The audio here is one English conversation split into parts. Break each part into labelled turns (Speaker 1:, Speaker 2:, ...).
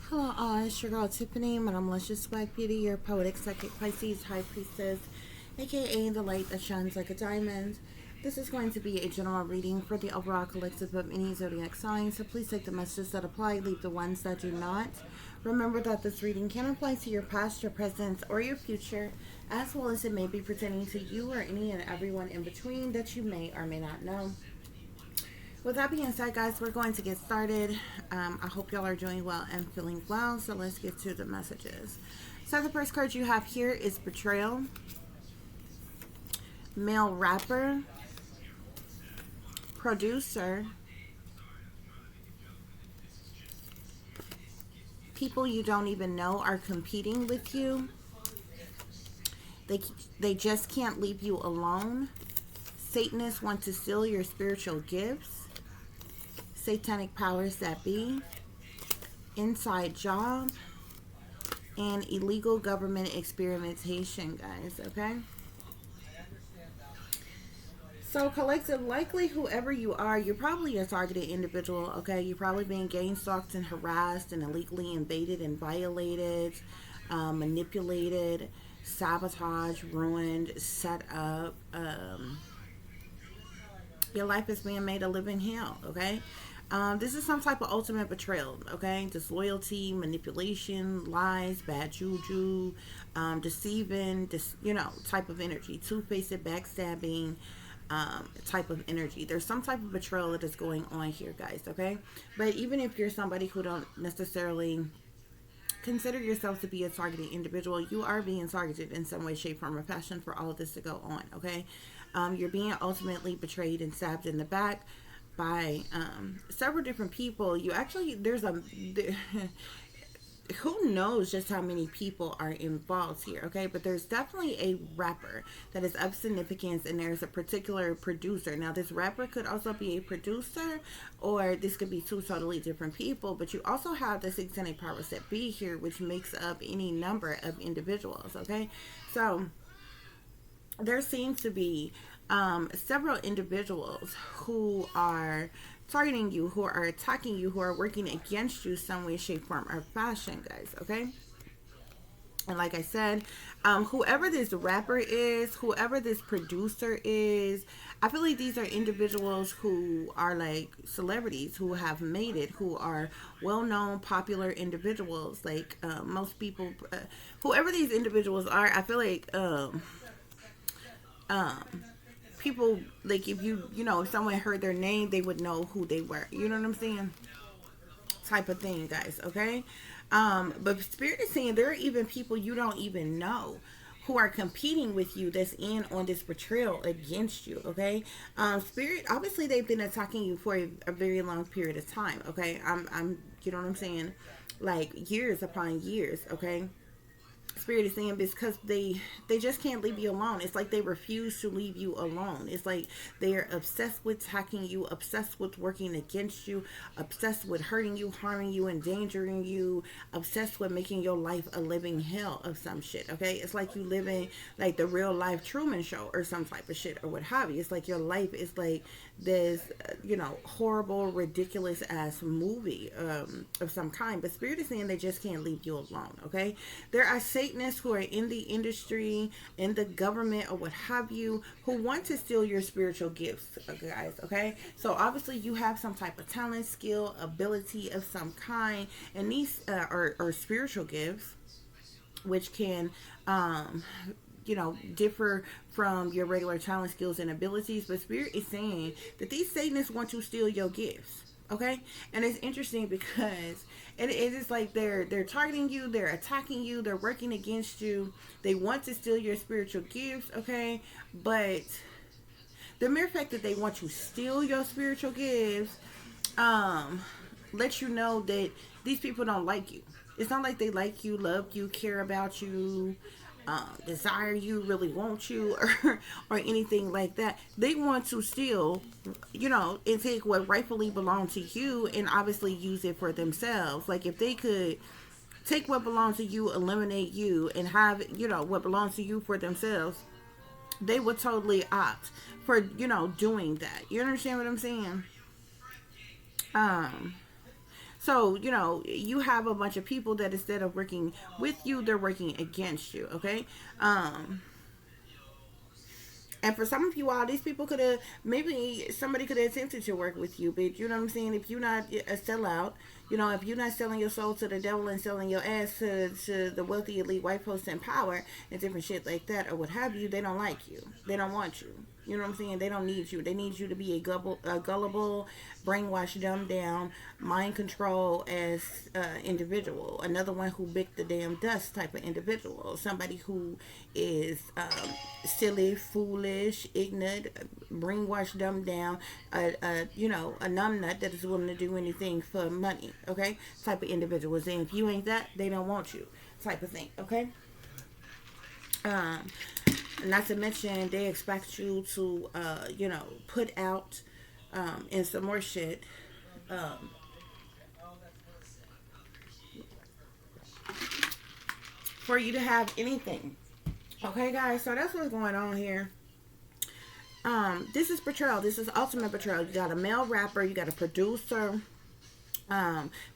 Speaker 1: Hello, all. It's your girl Tiffany, my malicious swag beauty, your poetic psychic Pisces high priestess, aka the light that shines like a diamond. This is going to be a general reading for the overall collective of any zodiac sign, so please take the messages that apply, leave the ones that do not. Remember that this reading can apply to your past, your present, or your future, as well as it may be pertaining to you or any and everyone in between that you may or may not know. With that being said, guys, we're going to get started. I hope y'all are doing well and feeling well, so let's get to the messages. So the first card you have here is Betrayal, Male Rapper, Producer, People you don't even know are competing with you. They just can't leave you alone. Satanists want to steal your spiritual gifts. Satanic powers that be, inside job, and illegal government experimentation, guys, okay? So collective, likely whoever you are, you're probably a targeted individual, okay? You're probably being gang stalked and harassed and illegally invaded and violated, manipulated, sabotaged, ruined, set up. Your life is being made a living hell, okay? This is some type of ultimate betrayal, okay? Disloyalty, manipulation, lies, bad juju, deceiving, type of energy. Two-faced, backstabbing, type of energy. There's some type of betrayal that is going on here, guys, okay? But even if you're somebody who don't necessarily consider yourself to be a targeted individual, you are being targeted in some way, shape, form, or fashion for all of this to go on, okay? You're being ultimately betrayed and stabbed in the back by several different people. Who knows just how many people are involved here, okay? But there's definitely a rapper that is of significance, and there's a particular producer. Now, this rapper could also be a producer, or this could be two totally different people, but you also have the satanic powers that be here, which makes up any number of individuals, okay? So there seems to be several individuals who are targeting you, who are attacking you, who are working against you some way, shape, form, or fashion, guys, okay? And like I said, whoever this rapper is, whoever this producer is, I feel like these are individuals who are like celebrities, who have made it, who are well-known, popular individuals. Like most people, whoever these individuals are, I feel like people, like, if if someone heard their name, they would know who they were. You know what I'm saying? Type of thing, guys, okay? But Spirit is saying there are even people you don't even know who are competing with you, that's in on this betrayal against you, okay? Spirit, obviously they've been attacking you for a very long period of time, okay? I'm you know what I'm saying? Like years upon years, okay? Spirit is saying because they just can't leave you alone. It's like they refuse to leave you alone. It's like they are obsessed with attacking you, obsessed with working against you, obsessed with hurting you, harming you, endangering you, obsessed with making your life a living hell of some shit, okay? It's like you living like the real life Truman Show or some type of shit or what have you. It's like your life is like this horrible, ridiculous ass movie of some kind. But Spirit is saying they just can't leave you alone, okay? There are Satanists who are in the industry, in the government, or what have you, who want to steal your spiritual gifts, guys, okay? So obviously you have some type of talent, skill, ability of some kind, and these are spiritual gifts, which can differ from your regular talent, skills, and abilities. But Spirit is saying that these Satanists want to steal your gifts, okay? And it's interesting because it is like they're targeting you, they're attacking you, they're working against you, they want to steal your spiritual gifts, okay? But the mere fact that they want to steal your spiritual gifts lets you know that these people don't like you. It's not like they like you, love you, care about you, desire you, really want you, or anything like that. They want to steal, and take what rightfully belongs to you and obviously use it for themselves. Like if they could take what belongs to you, eliminate you, and have, what belongs to you for themselves, they would totally opt for, doing that. You understand what I'm saying? So So, you know, you have a bunch of people that instead of working with you, they're working against you, okay? And for some of you all, these people could have, maybe somebody could have attempted to work with you, but you know what I'm saying? If you're not a sellout, you know, if you're not selling your soul to the devil and selling your ass to the wealthy elite white folks in power and different shit like that or what have you, they don't like you. They don't want you. You know what I'm saying? They don't need you. They need you to be a gullible, brainwashed, dumbed down, mind control as individual. Another one who bit the damn dust type of individual. Somebody who is silly, foolish, ignorant, brainwashed, dumbed down. You know, a numbnut that is willing to do anything for money. Okay, type of individuals. And if you ain't that, they don't want you. Type of thing. Okay. Um, Not to mention, they expect you to, you know, put out and some more shit. Um, for you to have anything. Okay, guys, so that's what's going on here. This is betrayal. This is ultimate betrayal. You got a male rapper, you got a producer,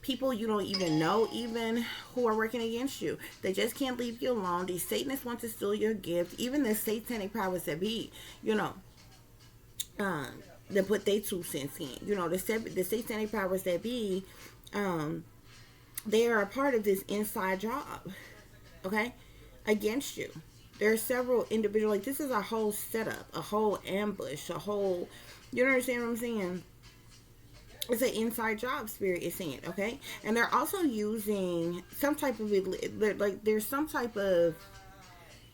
Speaker 1: people you don't even know, even who are working against you. They just can't leave you alone. These Satanists want to steal your gift. Even the satanic powers that be, you know, um, they put their 2 cents in. You know, the satanic powers that be, they are a part of this inside job. Okay, against you. There are several individuals. Like, this is a whole setup, a whole ambush, a whole. You understand what I'm saying? It's an inside job, spirit is saying, okay? And they're also using some type of, like, there's some type of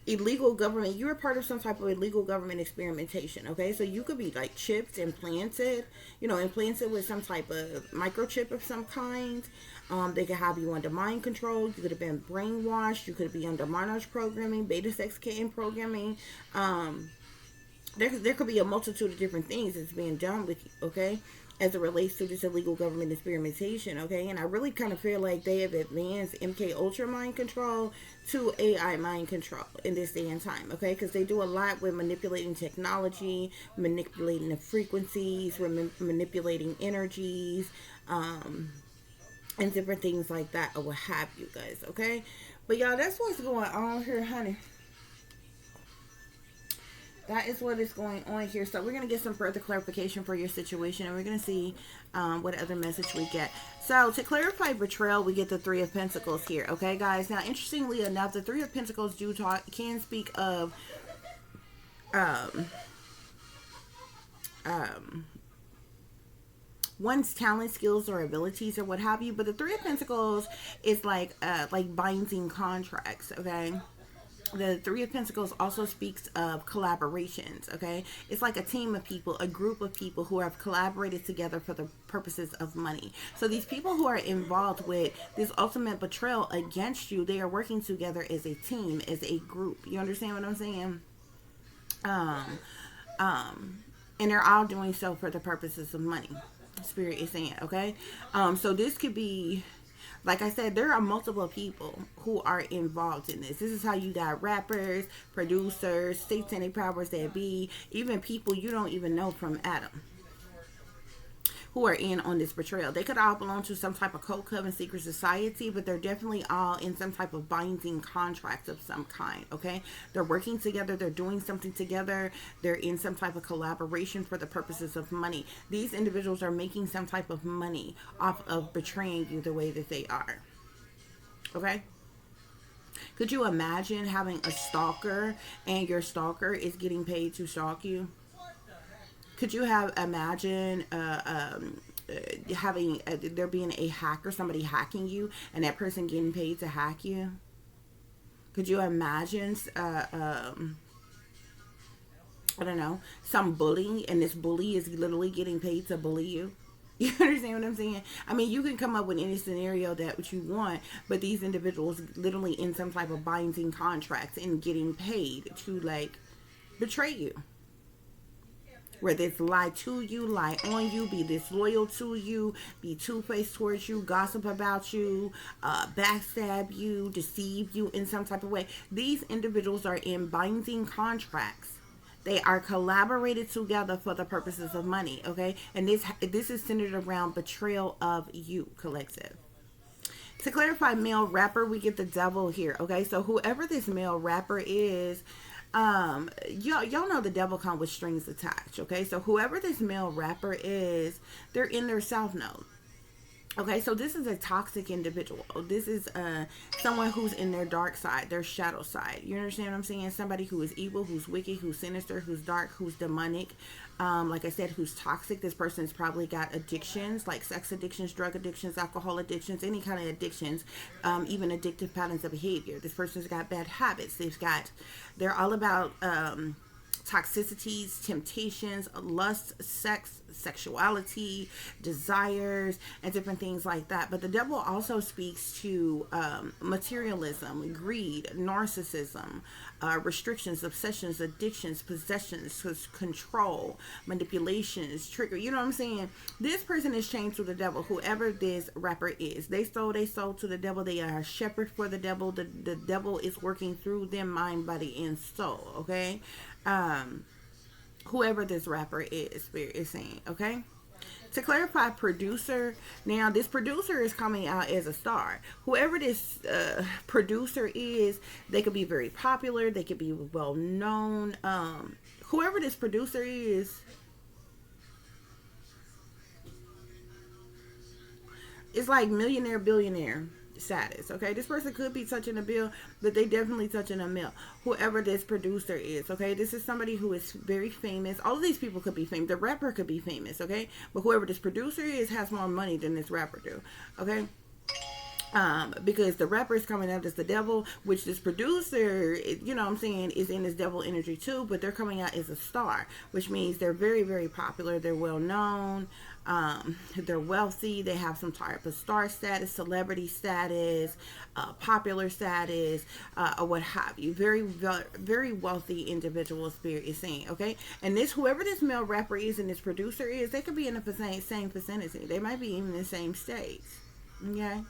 Speaker 1: illegal government. You're a part of some type of illegal government experimentation, okay? So you could be, like, chipped, implanted, you know, implanted with some type of microchip of some kind. They could have you under mind control. You could have been brainwashed. You could be under monarch programming, beta sex kitten programming. There could be a multitude of different things that's being done with you, okay? As it relates to this illegal government experimentation, okay? And I really kind of feel like they have advanced MK Ultra mind control to AI mind control in this day and time, okay? Because they do a lot with manipulating technology, manipulating the frequencies, manipulating energies, and different things like that, or what have you guys, okay? But y'all, that's what's going on here, honey. That is what is going on here. So we're going to get some further clarification for your situation, and we're going to see what other message we get. So to clarify betrayal, we get the Three of Pentacles here. Okay, guys. Now, interestingly enough, the Three of Pentacles can speak of one's talent, skills, or abilities, or what have you. But the Three of Pentacles is like binding contracts. Okay. The Three of Pentacles also speaks of collaborations, okay? It's like a team of people, a group of people who have collaborated together for the purposes of money. So these people who are involved with this ultimate betrayal against you, they are working together as a team, as a group. You understand what I'm saying? And they're all doing so for the purposes of money. Spirit is saying, okay? So this could be, like I said, there are multiple people who are involved in this. This is how you got rappers, producers, satanic powers that be, even people you don't even know from Adam, who are in on this betrayal. They could all belong to some type of cult, coven, secret society, but they're definitely all in some type of binding contracts of some kind, okay? They're working together. They're doing something together. They're in some type of collaboration for the purposes of money. These individuals are making some type of money off of betraying you the way that they are, okay? Could you imagine having a stalker and your stalker is getting paid to stalk you? Could you imagine having there being a hacker, somebody hacking you, and that person getting paid to hack you? Could you imagine, I don't know, some bullying, and this bully is literally getting paid to bully you? You understand what I'm saying? I mean, you can come up with any scenario that what you want, but these individuals literally in some type of binding contracts and getting paid to, like, betray you. Whether it's lie to you, lie on you, be disloyal to you, be two-faced towards you, gossip about you, backstab you, deceive you in some type of way. These individuals are in binding contracts They are collaborated together for the purposes of money, okay? And this is centered around betrayal of you, collective. To clarify male rapper, we get the devil here, okay? So whoever this male rapper is, y'all know the devil come with strings attached, okay? So whoever this male rapper is, they're in their south node. Okay, so this is a toxic individual. This is someone who's in their dark side, their shadow side. You understand what I'm saying? Somebody who is evil, who's wicked, who's sinister, who's dark, who's demonic. Like I said, who's toxic. This person's probably got addictions, like sex addictions, drug addictions, alcohol addictions, any kind of addictions, even addictive patterns of behavior. This person's got bad habits. They're all about toxicities, temptations, lust, sex, sexuality, desires, and different things like that. But the devil also speaks to materialism, greed, narcissism, restrictions, obsessions, addictions, possessions, control, manipulations, trigger. You know what I'm saying? This person is chained to the devil, whoever this rapper is. They sold their soul to the devil. They are a shepherd for the devil. The devil is working through them, mind, body, and soul. Okay? Whoever this rapper is, Spirit is saying, okay? To clarify producer, now this producer is coming out as a star. Whoever this producer is, they could be very popular, they could be well known. Whoever this producer is like millionaire, billionaire status. Okay, this person could be touching a bill, but they definitely touching a mill. Whoever this producer is, okay, this is somebody who is very famous. All of these people could be famous. The rapper could be famous, okay, but whoever this producer is has more money than this rapper do. Okay, because the rapper is coming out as the devil, which this producer, you know what I'm saying, is in this devil energy too, but they're coming out as a star, which means they're very, very popular, they're well known, they're wealthy, they have some type of star status, celebrity status, popular status, or what have you. Very, very wealthy individual, Spirit is saying, okay? And this, whoever this male rapper is and this producer is, they could be in the same vicinity. They might be even in the same states, okay?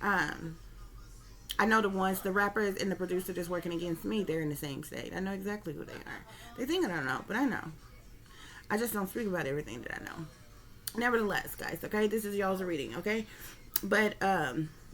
Speaker 1: I know the rappers and the producer that's working against me, they're in the same state. I know exactly who they are. They think I don't know, but I know. I just don't speak about everything that I know. Nevertheless, guys, okay, this is y'all's reading, okay? But,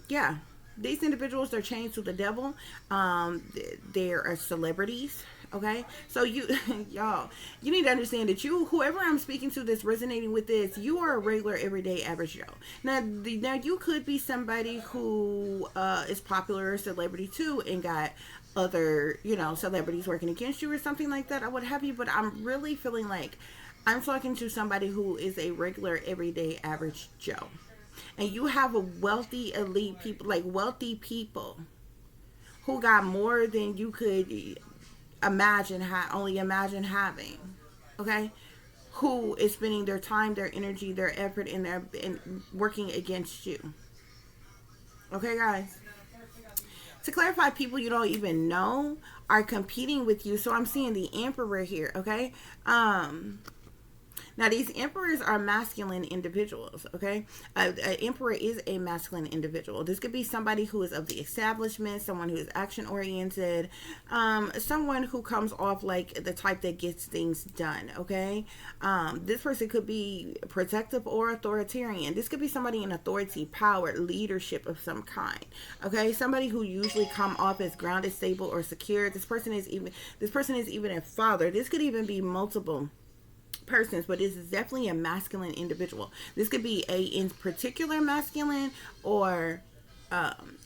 Speaker 1: yeah, these individuals, they're chained to the devil. They are celebrities, okay? So y'all, you need to understand that whoever I'm speaking to that's resonating with this, you are a regular, everyday, average Joe. Now you could be somebody who is popular, celebrity too, and got other, celebrities working against you or something like that, or what have you, but I'm really feeling like I'm talking to somebody who is a regular, everyday, average Joe. And you have a wealthy, elite people, like wealthy people who got more than you could only imagine having, okay? Who is spending their time, their energy, their effort, and working against you. Okay, guys? To clarify, people you don't even know are competing with you. So I'm seeing the Emperor here, okay? Now, these emperors are masculine individuals, okay? An emperor is a masculine individual. This could be somebody who is of the establishment, someone who is action-oriented, someone who comes off like the type that gets things done, okay? This person could be protective or authoritarian. This could be somebody in authority, power, leadership of some kind, okay? Somebody who usually come off as grounded, stable, or secure. This person is even a father. This could even be multiple persons, but this is definitely a masculine individual. This could be in particular masculine, or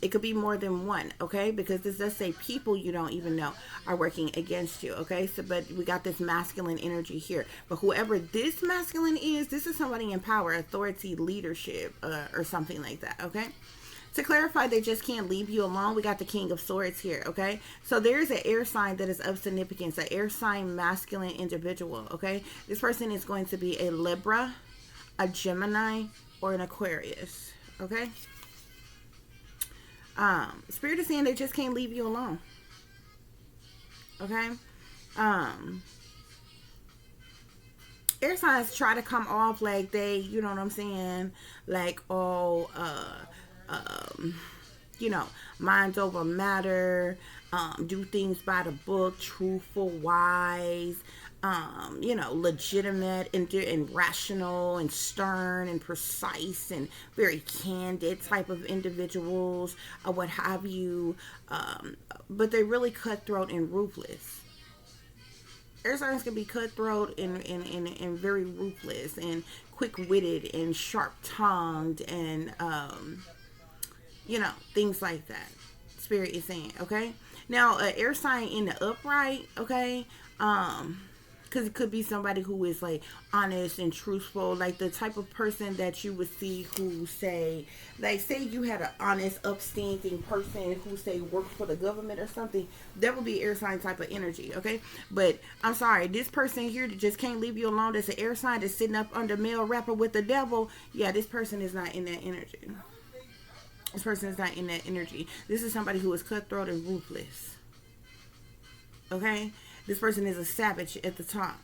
Speaker 1: it could be more than one, okay? Because this does say people you don't even know are working against you, okay? So, but we got this masculine energy here. But whoever this masculine is, this is somebody in power, authority, leadership, or something like that, okay? To clarify, they just can't leave you alone. We got the King of Swords here, okay? So there's an air sign that is of significance, an air sign masculine individual, okay? This person is going to be a Libra, a Gemini, or an Aquarius, okay? Spirit is saying they just can't leave you alone, okay? Air signs try to come off like they, you know what I'm saying, like, you know, minds over matter, do things by the book, truthful, wise, you know, legitimate and rational and stern and precise and very candid type of individuals or what have you. But they're really cutthroat and ruthless. Air signs can be cutthroat and very ruthless and quick-witted and sharp-tongued and you know, things like that. Spirit is saying, okay. Now, air sign in the upright, okay. Because it could be somebody who is like honest and truthful, like the type of person that you would see who say, like, say you had an honest, upstanding person who say worked for the government or something. That would be air sign type of energy, okay. But I'm sorry, this person here that just can't leave you alone, that's an air sign that's sitting up under male rapper with the devil. Yeah, this person is not in that energy. This person is not in that energy. This is somebody who is cutthroat and ruthless. Okay? This person is a savage at the top.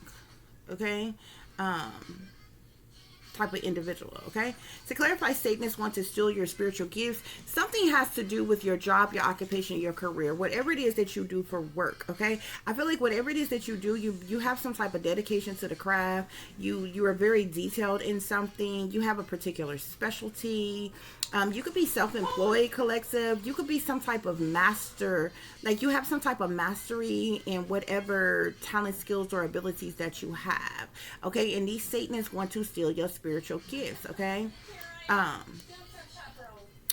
Speaker 1: Okay? Type of individual. Okay? To clarify, Satanists want to steal your spiritual gifts. Something has to do with your job, your occupation, your career. Whatever it is that you do for work. Okay? I feel like whatever it is that you do, you have some type of dedication to the craft. You are very detailed in something. You have a particular specialty. You could be self-employed, collective. You could be some type of master. Like you have some type of mastery in whatever talent, skills, or abilities that you have. Okay? And these Satanists want to steal your spiritual gifts. Okay?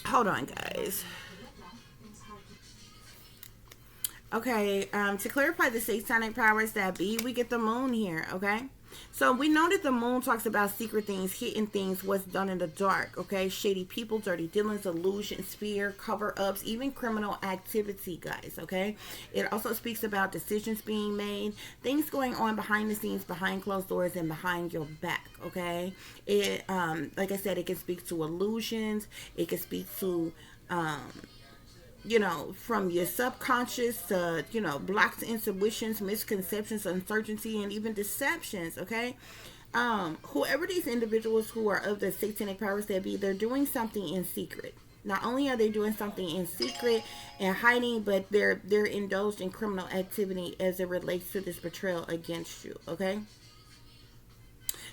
Speaker 1: Hold on, guys. Okay, to clarify the satanic powers that be, we get the moon here, okay? So we know that the moon talks about secret things, hidden things, what's done in the dark, okay? Shady people, dirty dealings, illusions, fear, cover-ups, even criminal activity, guys, okay? It also speaks about decisions being made, things going on behind the scenes, behind closed doors, and behind your back, okay? It, like I said, it can speak to illusions, it can speak to, you know, from your subconscious to, you know, blocks, intuitions, misconceptions, uncertainty, and even deceptions, okay? Whoever these individuals who are of the satanic powers that be, they're doing something in secret. Not only are they doing something in secret and hiding, but they're indulged in criminal activity as it relates to this betrayal against you, okay?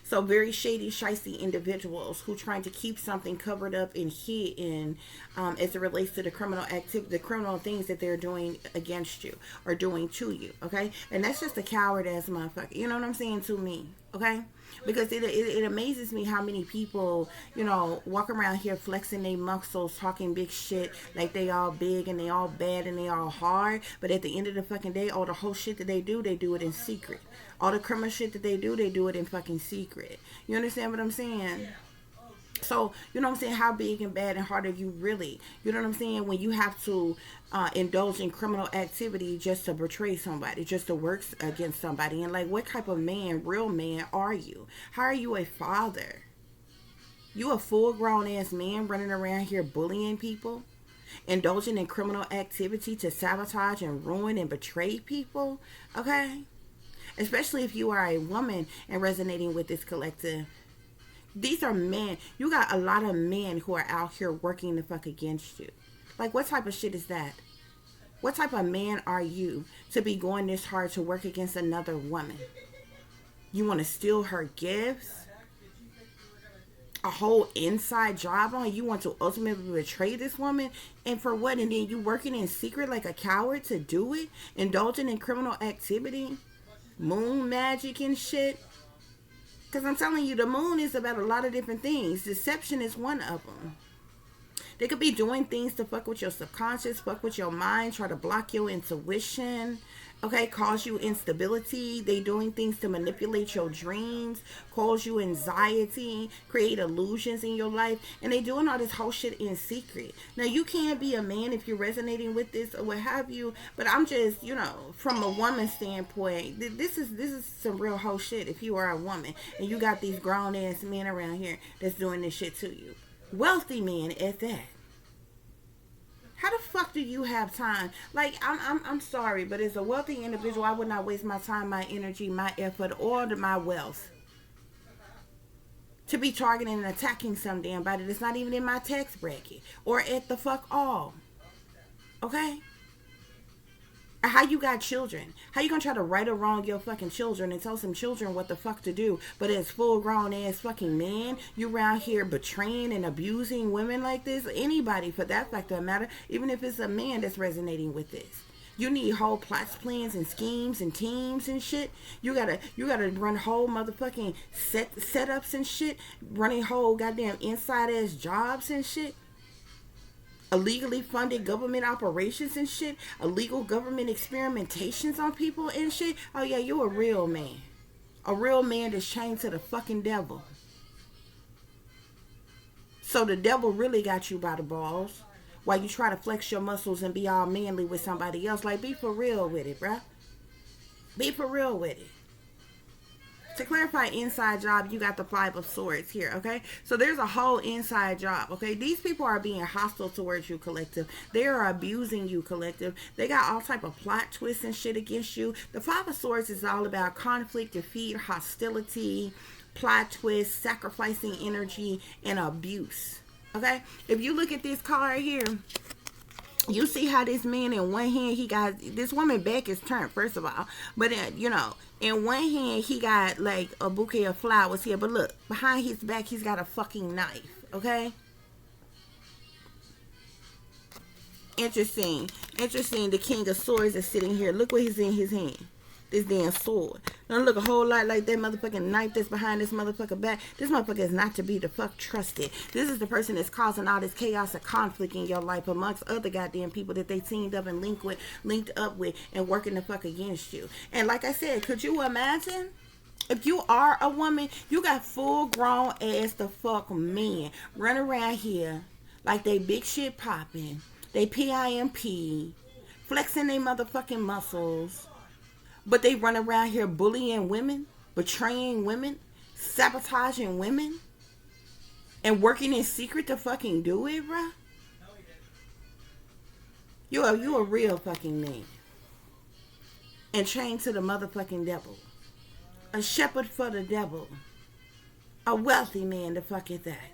Speaker 1: So very shady, shicey individuals who trying to keep something covered up and hidden as it relates to the criminal activity, the criminal things that they're doing against you or doing to you, okay? And that's just a coward ass motherfucker. You know what I'm saying, to me, okay? Because it amazes me how many people, you know, walk around here flexing their muscles, talking big shit like they all big and they all bad and they all hard. But at the end of the fucking day, all the whole shit that they do it in secret. All the criminal shit that they do it in fucking secret. You understand what I'm saying? So, you know what I'm saying? How big and bad and hard are you really? You know what I'm saying? When you have to indulge in criminal activity just to betray somebody, just to work against somebody. And like, what type of man, real man, are you? How are you a father? You a full-grown ass man running around here bullying people? Indulging in criminal activity to sabotage and ruin and betray people? Okay? Especially if you are a woman and resonating with this collective. These are men. You got a lot of men who are out here working the fuck against you. Like, what type of shit is that? What type of man are you to be going this hard to work against another woman? You want to steal her gifts? A whole inside job on? You want to ultimately betray this woman? And for what? And then you working in secret like a coward to do it? Indulging in criminal activity? Moon magic and shit? Because I'm telling you, the moon is about a lot of different things. Deception is one of them. They could be doing things to fuck with your subconscious, fuck with your mind, try to block your intuition, okay, cause you instability. They doing things to manipulate your dreams, cause you anxiety, create illusions in your life, and they doing all this whole shit in secret. Now, you can't be a man if you're resonating with this or what have you, but I'm just, you know, from a woman's standpoint, this is some real whole shit if you are a woman and you got these grown ass men around here that's doing this shit to you. Wealthy men at that. How the fuck do you have time? Like, I'm sorry, but as a wealthy individual, I would not waste my time, my energy, my effort, or my wealth to be targeting and attacking some damn body that's not even in my tax bracket or at the fuck all. Okay? How you got children? How you gonna try to right or wrong your fucking children and tell some children what the fuck to do? But as full grown ass fucking man, you around here betraying and abusing women like this? Anybody for that fact of the matter, even if it's a man that's resonating with this. You need whole plots, plans, and schemes and teams and shit. You gotta run whole motherfucking setups and shit. Running whole goddamn inside ass jobs and shit. Illegally funded government operations and shit, illegal government experimentations on people and shit. Oh yeah, you a real man. A real man that's chained to the fucking devil. So the devil really got you by the balls while you try to flex your muscles and be all manly with somebody else. Like, be for real with it, bruh. Be for real with it. To clarify inside job, you got the 5 of swords here, okay? So there's a whole inside job, okay? These people are being hostile towards you, collective. They are abusing you, collective. They got all type of plot twists and shit against you. The 5 of swords is all about conflict, defeat, hostility, plot twists, sacrificing energy, and abuse, okay? If you look at this card here, you see how this man in one hand, he got, this woman back is turned, first of all. But, you know, in one hand, he got like a bouquet of flowers here. But look, behind his back, he's got a fucking knife, okay? Interesting. Interesting, the King of Swords is sitting here. Look what he's in his hand. This damn sword. Don't look a whole lot like that motherfucking knife that's behind this motherfucker back. This motherfucker is not to be the fuck trusted. This is the person that's causing all this chaos and conflict in your life amongst other goddamn people that they teamed up and linked up with and working the fuck against you. And like I said, could you imagine? If you are a woman, you got full grown ass the fuck men running around here like they big shit popping. They PIMP, flexing their motherfucking muscles. But they run around here bullying women, betraying women, sabotaging women, and working in secret to fucking do it, bruh. You a real fucking man. And chained to the motherfucking devil. A shepherd for the devil. A wealthy man, the fuck is that?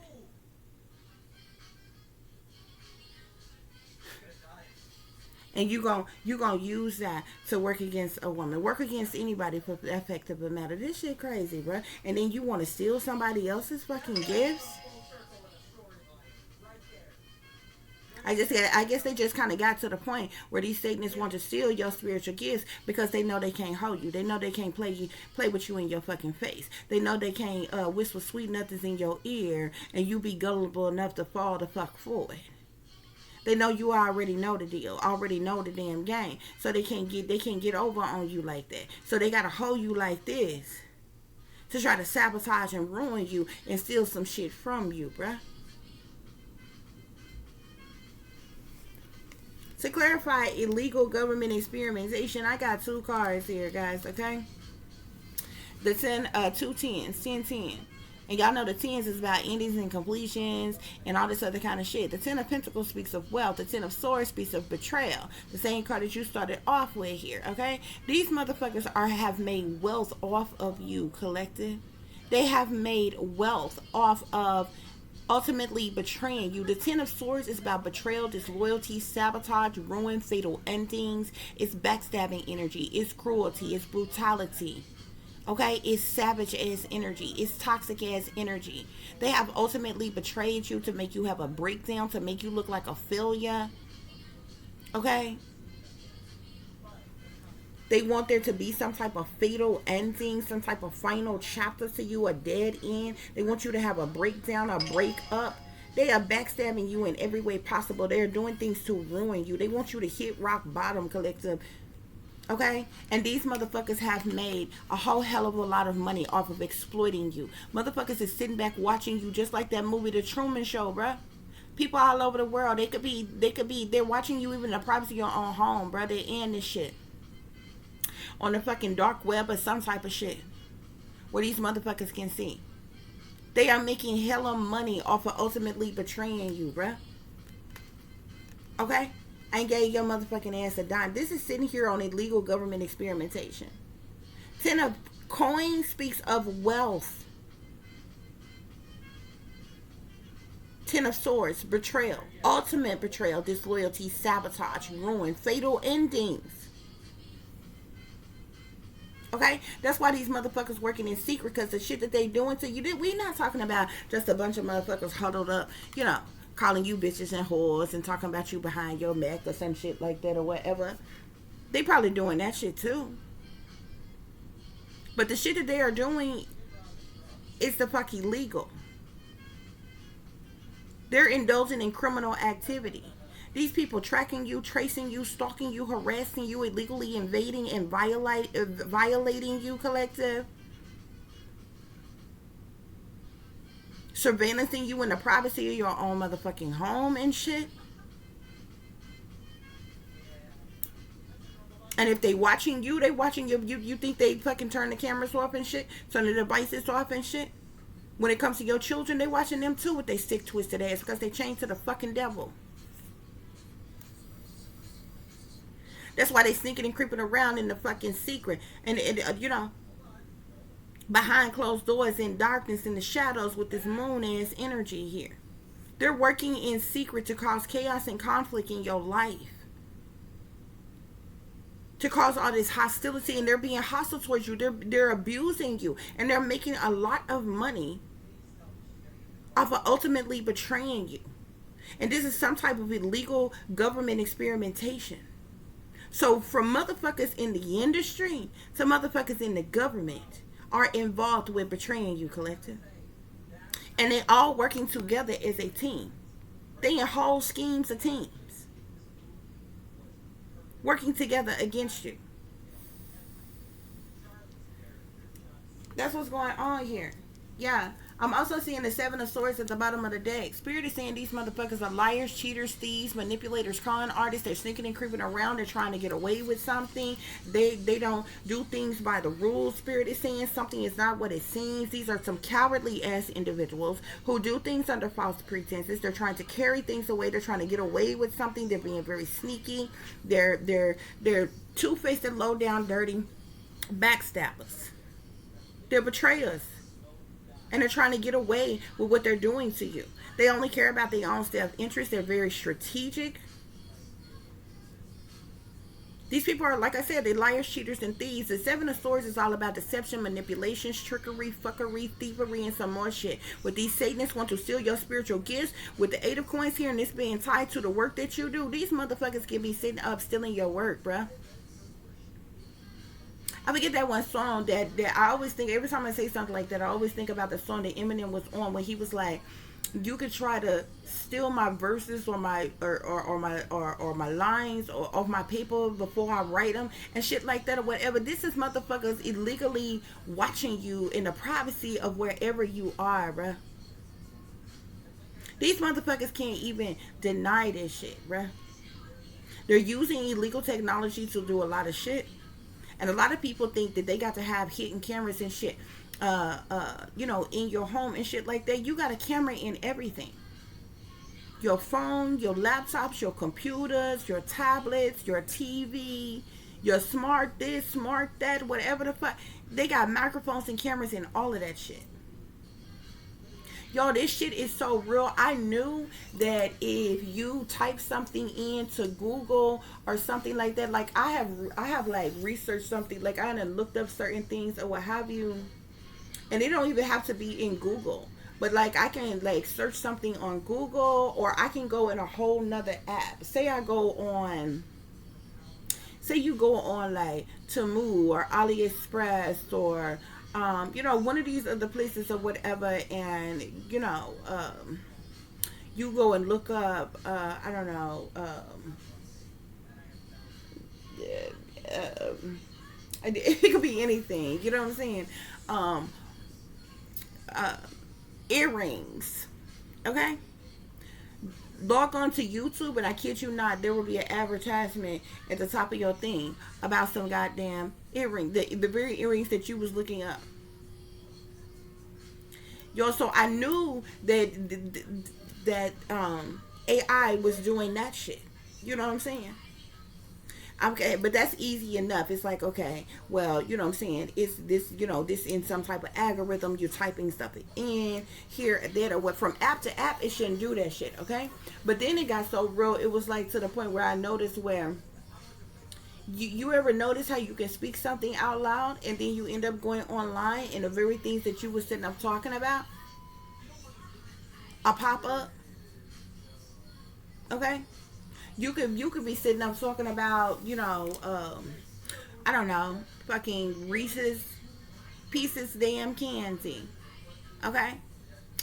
Speaker 1: And you gonna use that to work against a woman. Work against anybody for the effect of the matter. This shit crazy, bro. And then you want to steal somebody else's fucking gifts? I guess they just kind of got to the point where these Satanists want to steal your spiritual gifts because they know they can't hold you. They know they can't play with you in your fucking face. They know they can't whisper sweet nothings in your ear and you be gullible enough to fall the fuck for it. They know you already know the deal, already know the damn game. So they can't get over on you like that. So they gotta hold you like this to try to sabotage and ruin you and steal some shit from you, bruh. To clarify illegal government experimentation, I got 2 cards here, guys, okay? The 2 tens, 10, 10. And y'all know the 10s is about endings and completions and all this other kind of shit. The 10 of Pentacles speaks of wealth. The 10 of Swords speaks of betrayal. The same card that you started off with here, okay? These motherfuckers have made wealth off of you, collective. They have made wealth off of ultimately betraying you. The 10 of Swords is about betrayal, disloyalty, sabotage, ruin, fatal endings. It's backstabbing energy. It's cruelty. It's brutality. Okay, it's savage ass energy. It's toxic ass energy. They have ultimately betrayed you to make you have a breakdown, to make you look like a failure. Okay? They want there to be some type of fatal ending, some type of final chapter to you, a dead end. They want you to have a breakdown, a breakup. They are backstabbing you in every way possible. They are doing things to ruin you. They want you to hit rock bottom, collective. Okay? And these motherfuckers have made a whole hell of a lot of money off of exploiting you. Motherfuckers is sitting back watching you just like that movie, The Truman Show, bruh. People all over the world, they're watching you even in the privacy of your own home, bruh. They're in this shit. On the fucking dark web or some type of shit. Where these motherfuckers can see. They are making hella money off of ultimately betraying you, bruh. Okay? I ain't gave your motherfucking ass a dime. This is sitting here on illegal government experimentation. 10 of Coins speaks of wealth. Ten of Swords, betrayal, ultimate betrayal, disloyalty, sabotage, ruin, fatal endings. Okay, that's why these motherfuckers working in secret, because the shit that they doing to you, we not talking about just a bunch of motherfuckers huddled up, calling you bitches and whores and talking about you behind your back or some shit like that or whatever. They probably doing that shit too. But the shit that they are doing is the fuck illegal. They're indulging in criminal activity. These people tracking you, tracing you, stalking you, harassing you, illegally invading and violating you, collective. Surveillancing you in the privacy of your own motherfucking home and shit. And if they watching you, they watching you think they fucking turn the cameras off and shit, turn the devices off and shit. When it comes to your children, they watching them too with they sick twisted ass, because they chained to the fucking devil. That's why they sneaking and creeping around in the fucking secret. And behind closed doors in darkness in the shadows with this moon ass energy here. They're working in secret to cause chaos and conflict in your life. To cause all this hostility, and they're being hostile towards you. They're abusing you, and they're making a lot of money off of ultimately betraying you. And this is some type of illegal government experimentation. So from motherfuckers in the industry to motherfuckers in the government are involved with betraying you, collective. And they all working together as a team. They in whole schemes of teams. Working together against you. That's what's going on here. Yeah. I'm also seeing the Seven of Swords at the bottom of the deck. Spirit is saying these motherfuckers are liars, cheaters, thieves, manipulators, con artists. They're sneaking and creeping around. They're trying to get away with something. They don't do things by the rules. Spirit is saying something is not what it seems. These are some cowardly ass individuals who do things under false pretenses. They're trying to carry things away. They're trying to get away with something. They're being very sneaky. They're two-faced and low down, dirty backstabbers. They're betrayers. And they're trying to get away with what they're doing to you. They only care about their own self-interest. They're very strategic. These people are, like I said, they're liars, cheaters, and thieves. The Seven of Swords is all about deception, manipulation, trickery, fuckery, thievery, and some more shit. With these Satanists want to steal your spiritual gifts. With the Eight of Coins here and this being tied to the work that you do, these motherfuckers can be sitting up stealing your work, bruh. I forget that one song that I always think, every time I say something like that, I always think about the song that Eminem was on when he was like, you could try to steal my verses or my lines or off my paper before I write them and shit like that or whatever. This is motherfuckers illegally watching you in the privacy of wherever you are, bruh. These motherfuckers can't even deny this shit, bruh. They're using illegal technology to do a lot of shit. And a lot of people think that they got to have hidden cameras and shit, in your home and shit like that. You got a camera in everything. Your phone, your laptops, your computers, your tablets, your TV, your smart this, smart that, whatever the fuck. They got microphones and cameras in all of that shit. Yo, this shit is so real. I knew that if you type something into Google or something like that, like I have like researched something, like I done looked up certain things or what have you, and it don't even have to be in Google. But like I can like search something on Google, or I can go in a whole nother app. Say you go on like Temu or AliExpress or one of these other places or whatever, and you go and look up it could be anything, you know what I'm saying, earrings, okay? Log on to YouTube, and I kid you not, there will be an advertisement at the top of your thing about some goddamn earring, the very earrings that you was looking up. Yo, so I knew that AI was doing that shit. You know what I'm saying? Okay, but that's easy enough. It's like, okay, well, you know what I'm saying? It's this, this in some type of algorithm. You're typing stuff in here, there, or what. From app to app, it shouldn't do that shit, okay? But then it got so real, it was like to the point where I noticed where you ever notice how you can speak something out loud and then you end up going online and the very things that you were sitting up talking about a pop up, okay? You could be sitting up talking about, I don't know, fucking Reese's Pieces damn candy, okay?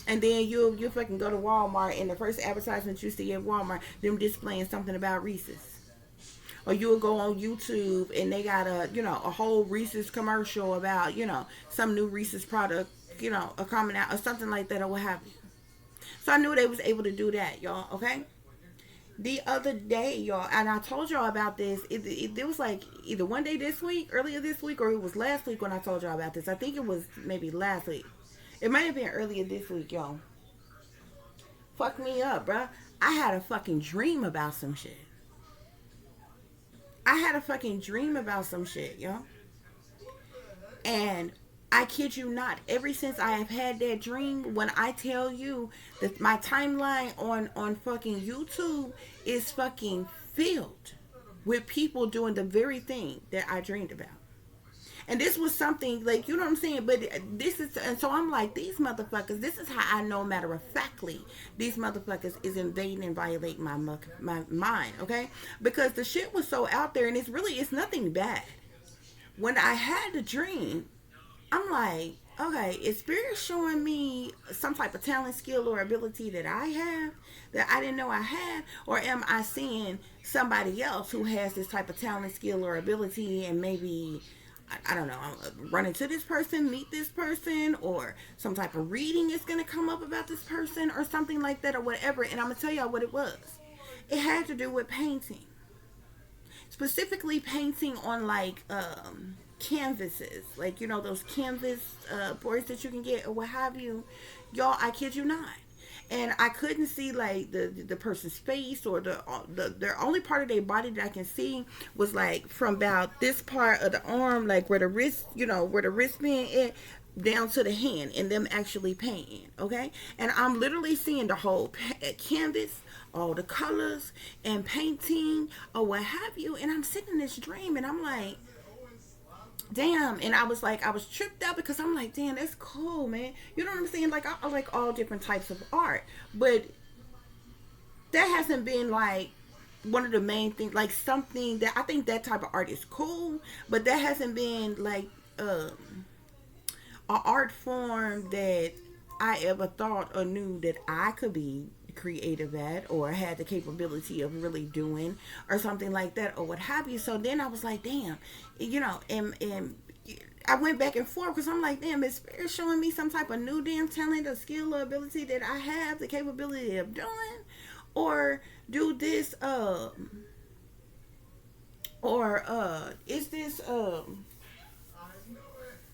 Speaker 1: And then you fucking go to Walmart and the first advertisement you see at Walmart, them displaying something about Reese's. Or you'll go on YouTube and they got a whole Reese's commercial about, some new Reese's product, coming out or something like that or what have you. So I knew they was able to do that, y'all, okay? The other day, y'all, and I told y'all about this. It was like either one day this week, earlier this week, or it was last week when I told y'all about this. I think it was maybe last week. It might have been earlier this week, y'all. Fuck me up, bruh. I had a fucking dream about some shit. I had a fucking dream about some shit, y'all. And I kid you not, ever since I have had that dream, when I tell you that my timeline on fucking YouTube is fucking filled with people doing the very thing that I dreamed about. And this was something like, you know what I'm saying? But this is, and so I'm like, these motherfuckers, this is how I know, matter of factly, these motherfuckers is invading and violating my mind, okay? Because the shit was so out there and it's nothing bad. When I had the dream, I'm like, okay, is spirit showing me some type of talent, skill, or ability that I have that I didn't know I had? Or am I seeing somebody else who has this type of talent, skill, or ability and maybe, I don't know, run into this person, meet this person, or some type of reading is going to come up about this person or something like that or whatever. And I'm going to tell y'all what it was. It had to do with painting. Specifically painting on like, canvases, like those canvas boards that you can get or what have you, y'all. I kid you not. And I couldn't see like the person's face or the only part of their body that I can see was like from about this part of the arm, like where the wrist, where the wristband is, down to the hand, and them actually painting, okay? And I'm literally seeing the whole canvas, all the colors and painting or what have you, and I'm sitting in this dream and I'm like, damn. And I was tripped out because I'm like, damn, that's cool, man. You know what I'm saying? Like, I like all different types of art, but that hasn't been like one of the main things, like something that I think that type of art is cool, but that hasn't been like an art form that I ever thought or knew that I could be creative at or had the capability of really doing or something like that or what have you. So then I was like, damn, and I went back and forth because I'm like, damn, is spirit showing me some type of new damn talent or skill or ability that I have the capability of doing, or do this is this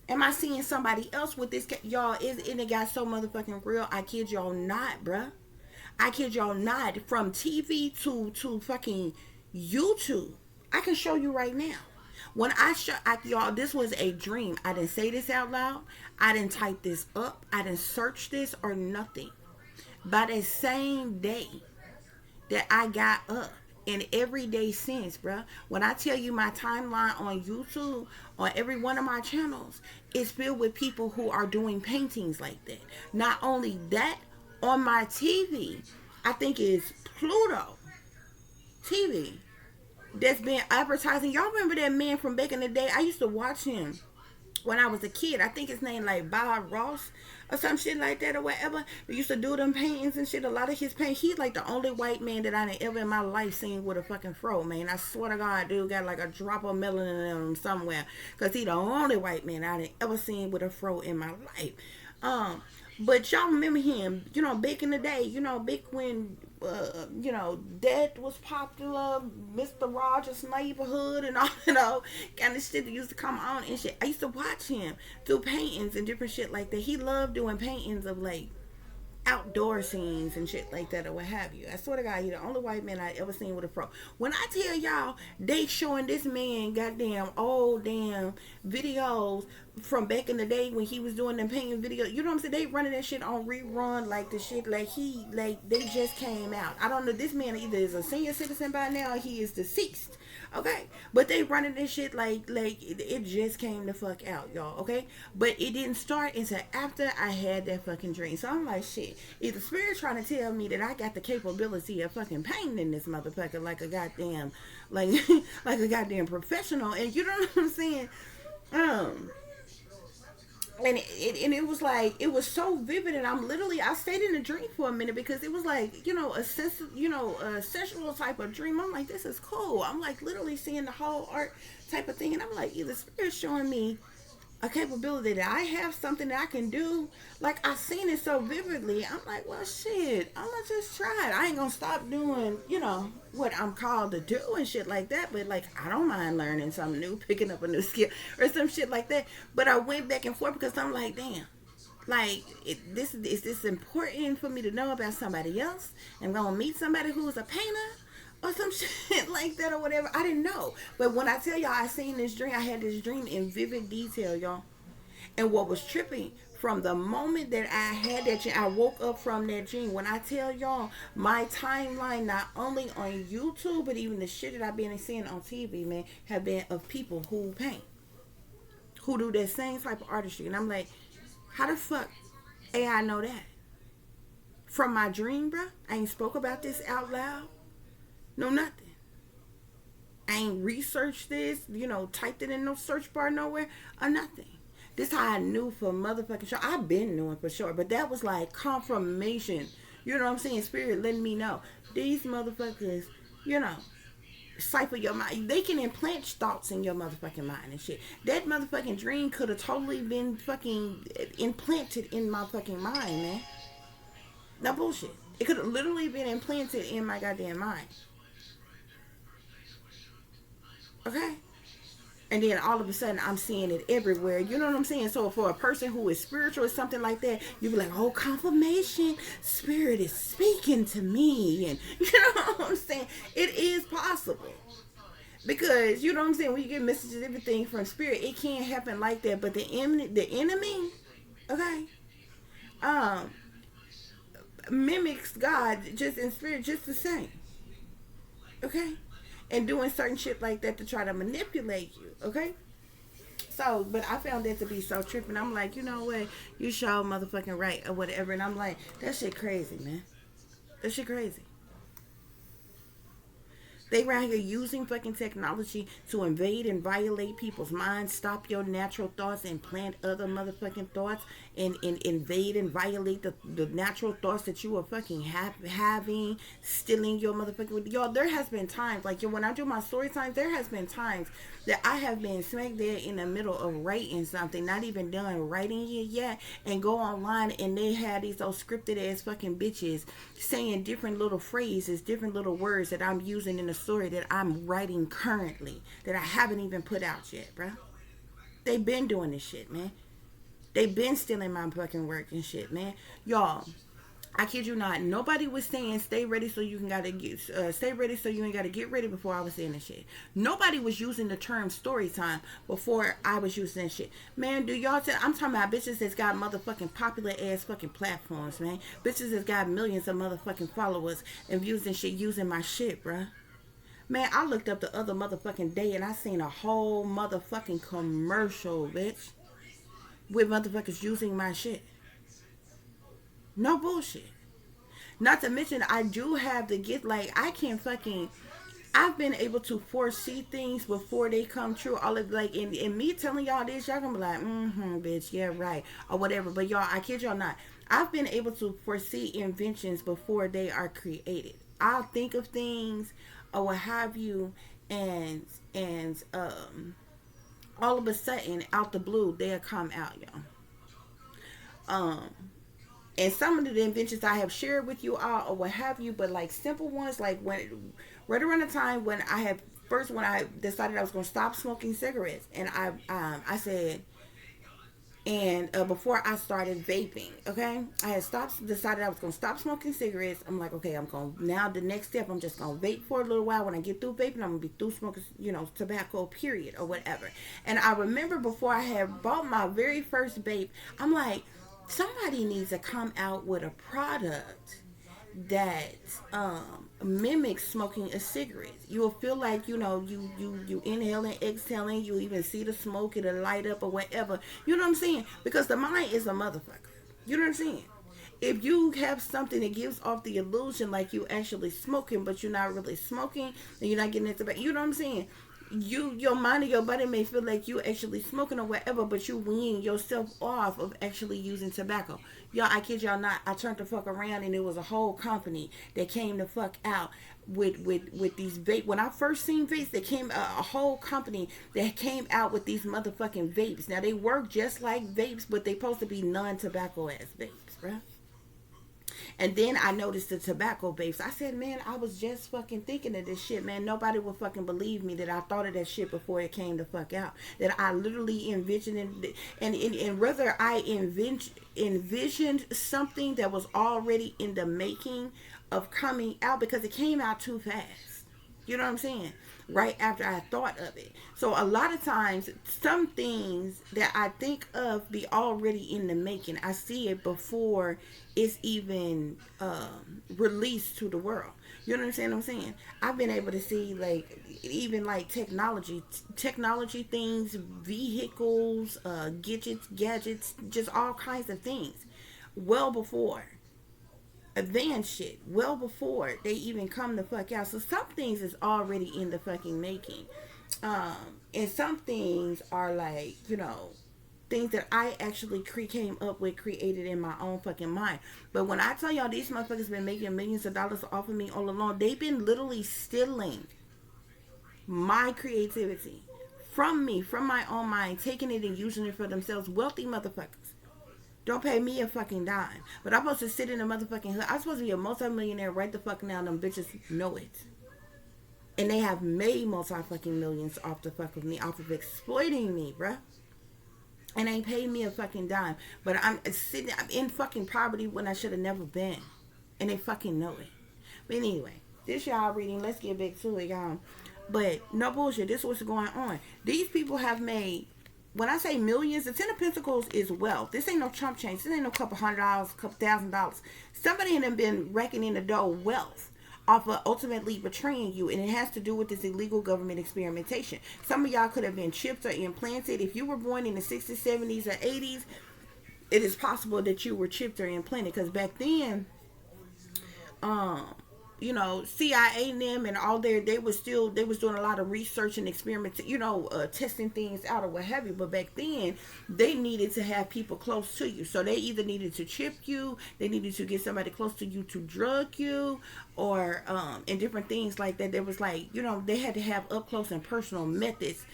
Speaker 1: am I seeing somebody else with this y'all? And it got so motherfucking real. I kid y'all not, bruh. I kid y'all not. From TV to fucking YouTube. I can show you right now. When y'all, this was a dream. I didn't say this out loud. I didn't type this up. I didn't search this or nothing. By the same day that I got up, and every day since, bruh, when I tell you my timeline on YouTube, on every one of my channels, is filled with people who are doing paintings like that. Not only that, on my TV, I think it's Pluto TV that's been advertising. Y'all remember that man from back in the day? I used to watch him when I was a kid. I think his name like Bob Ross or some shit like that or whatever. They used to do them paintings and shit. A lot of his paint. He's like the only white man that I ever in my life seen with a fucking fro, man. I swear to God, dude got like a drop of melanin in him somewhere. Because he the only white man I ever seen with a fro in my life. But y'all remember him, back in the day, back when, that was popular, Mr. Rogers' Neighborhood and all, kind of shit that used to come on and shit. I used to watch him do paintings and different shit like that. He loved doing paintings of, like, outdoor scenes and shit like that or what have you. I swear to God, he the only white man I ever seen with a fro. When I tell y'all, they showing this man goddamn old damn videos from back in the day when he was doing them painting videos. You know what I'm saying? They running that shit on rerun like the shit like they just came out. I don't know. This man either is a senior citizen by now or he is deceased. Okay, but they running this shit like it just came the fuck out, y'all. Okay, but it didn't start until after I had that fucking dream. So I'm like, shit. Is the spirit trying to tell me that I got the capability of fucking painting this motherfucker like a goddamn like like a goddamn professional? And you know what I'm saying? Um, and it was like it was so vivid, and I stayed in the dream for a minute because it was like a sense a sexual type of dream. I'm like, this is cool. I'm like literally seeing the whole art type of thing, and I'm like, either spirit showing me a capability that I have, something that I can do. Like I seen it so vividly. I'm like, well, shit. I'm gonna just try it. I ain't gonna stop doing, what I'm called to do and shit like that. But like, I don't mind learning something new, picking up a new skill or some shit like that. But I went back and forth because I'm like, damn. Like, is this important for me to know about somebody else? I'm gonna meet somebody who's a painter or some shit like that or whatever. I didn't know. But when I tell y'all I seen this dream, I had this dream in vivid detail, y'all. And what was tripping from the moment that I had that dream, I woke up from that dream. When I tell y'all, my timeline, not only on YouTube, but even the shit that I've been seeing on TV, man, have been of people who paint, who do that same type of artistry. And I'm like, how the fuck AI know that? From my dream, bruh? I ain't spoke about this out loud. No, nothing. I ain't researched this, typed it in no search bar nowhere or nothing. This how I knew for motherfucking sure. I've been knowing for sure, but that was like confirmation. You know what I'm saying? Spirit letting me know. These motherfuckers, cipher your mind. They can implant thoughts in your motherfucking mind and shit. That motherfucking dream could have totally been fucking implanted in my fucking mind, man. No bullshit. It could have literally been implanted in my goddamn mind. Okay? And then all of a sudden I'm seeing it everywhere. You know what I'm saying? So for a person who is spiritual or something like that, you be like, oh, confirmation. Spirit is speaking to me. And you know what I'm saying? It is possible. Because, you know what I'm saying, when you get messages, everything from spirit, it can't happen like that. But the enemy, okay, um, mimics God just in spirit just the same. Okay? And doing certain shit like that to try to manipulate you, okay? So, but I found that to be so tripping. I'm like, you know what? You show motherfucking right or whatever. And I'm like, that shit crazy, man. That shit crazy. They around here using fucking technology to invade and violate people's minds, stop your natural thoughts, and plant other motherfucking thoughts, and invade and violate the natural thoughts that you are fucking having, stealing your motherfucking... Y'all, there has been times, like, when I do my story times, there has been times that I have been smack there in the middle of writing something, not even done writing it yet, and go online and they have these old scripted ass fucking bitches saying different little phrases, different little words that I'm using in the story that I'm writing currently, that I haven't even put out yet, bro. They been doing this shit, man. They been stealing my fucking work and shit, man. Y'all, I kid you not. Nobody was saying stay ready so you can stay ready so you ain't gotta get ready before I was saying this shit. Nobody was using the term story time before I was using that shit. Man, do y'all I'm talking about bitches that's got motherfucking popular ass fucking platforms, man. Bitches that's got millions of motherfucking followers and views and shit using my shit, bruh. Man, I looked up the other motherfucking day and I seen a whole motherfucking commercial, bitch, with motherfuckers using my shit. No bullshit. Not to mention, I do have to get, like, I've been able to foresee things before they come true. All of, like, in me telling y'all this, y'all gonna be like, bitch, yeah, right, or whatever. But y'all, I kid y'all not. I've been able to foresee inventions before they are created. I'll think of things or what have you, and all of a sudden, out the blue, they'll come out, y'all. And some of the inventions I have shared with you all or what have you, but like simple ones, like right around the time when I decided I was going to stop smoking cigarettes, and I said, And before I started vaping, okay, I had decided I was gonna stop smoking cigarettes. I'm like, okay, I'm gonna now the next step. I'm just gonna vape for a little while. When I get through vaping, I'm gonna be through smoking, tobacco, period, or whatever. And I remember before I had bought my very first vape, I'm like, somebody needs to come out with a product that mimics smoking a cigarette. You'll feel like you inhaling, exhaling. You even see the smoke, it'll light up or whatever. You know what I'm saying? Because the mind is a motherfucker. You know what I'm saying? If you have something that gives off the illusion like you actually smoking, but you're not really smoking, and you're not getting into you know what I'm saying? Your mind and your body may feel like you actually smoking or whatever, but you wean yourself off of actually using tobacco. Y'all, I kid y'all not, I turned the fuck around and it was a whole company that came the fuck out with these vape. When I first seen vapes, they came a whole company that came out with these motherfucking vapes. Now they work just like vapes, but they supposed to be non-tobacco ass vapes, right? And then I noticed the tobacco vapes. I said, man, I was just fucking thinking of this shit, man. Nobody would fucking believe me that I thought of that shit before it came the fuck out. That I literally envisioned it. And whether I envisioned something that was already in the making of coming out, because it came out too fast. You know what I'm saying? Right after I thought of it. So a lot of times, some things that I think of be already in the making. I see it before it's even released to the world. You understand what I'm saying? I've been able to see like even like technology things, vehicles, gadgets, just all kinds of things, well before advanced shit, well before they even come the fuck out. So some things is already in the fucking making. And some things are like, things that I actually came up with, created in my own fucking mind. But when I tell y'all these motherfuckers been making millions of dollars off of me all along, they've been literally stealing my creativity from me, from my own mind, taking it and using it for themselves. Wealthy motherfuckers. Don't pay me a fucking dime. But I'm supposed to sit in a motherfucking hood. I'm supposed to be a multi-millionaire right the fuck now. Them bitches know it. And they have made multi-fucking millions off the fuck of me, off of exploiting me, bruh. And ain't paid me a fucking dime. But I'm in fucking poverty when I should have never been. And they fucking know it. But anyway, this y'all reading. Let's get back to it, y'all. But no bullshit. This is what's going on. These people have made... When I say millions, the Ten of Pentacles is wealth. This ain't no chump change. This ain't no couple $100, couple $1,000. Somebody in them been reckoning the dough wealth off of ultimately betraying you. And it has to do with this illegal government experimentation. Some of y'all could have been chipped or implanted. If you were born in the 60s, 70s, or 80s, it is possible that you were chipped or implanted. Because back then, CIA and them and all they was doing a lot of research and experiments, testing things out or what have you. But back then, they needed to have people close to you. So they either needed to chip you, they needed to get somebody close to you to drug you, or and different things like that. There was like, they had to have up close and personal methods,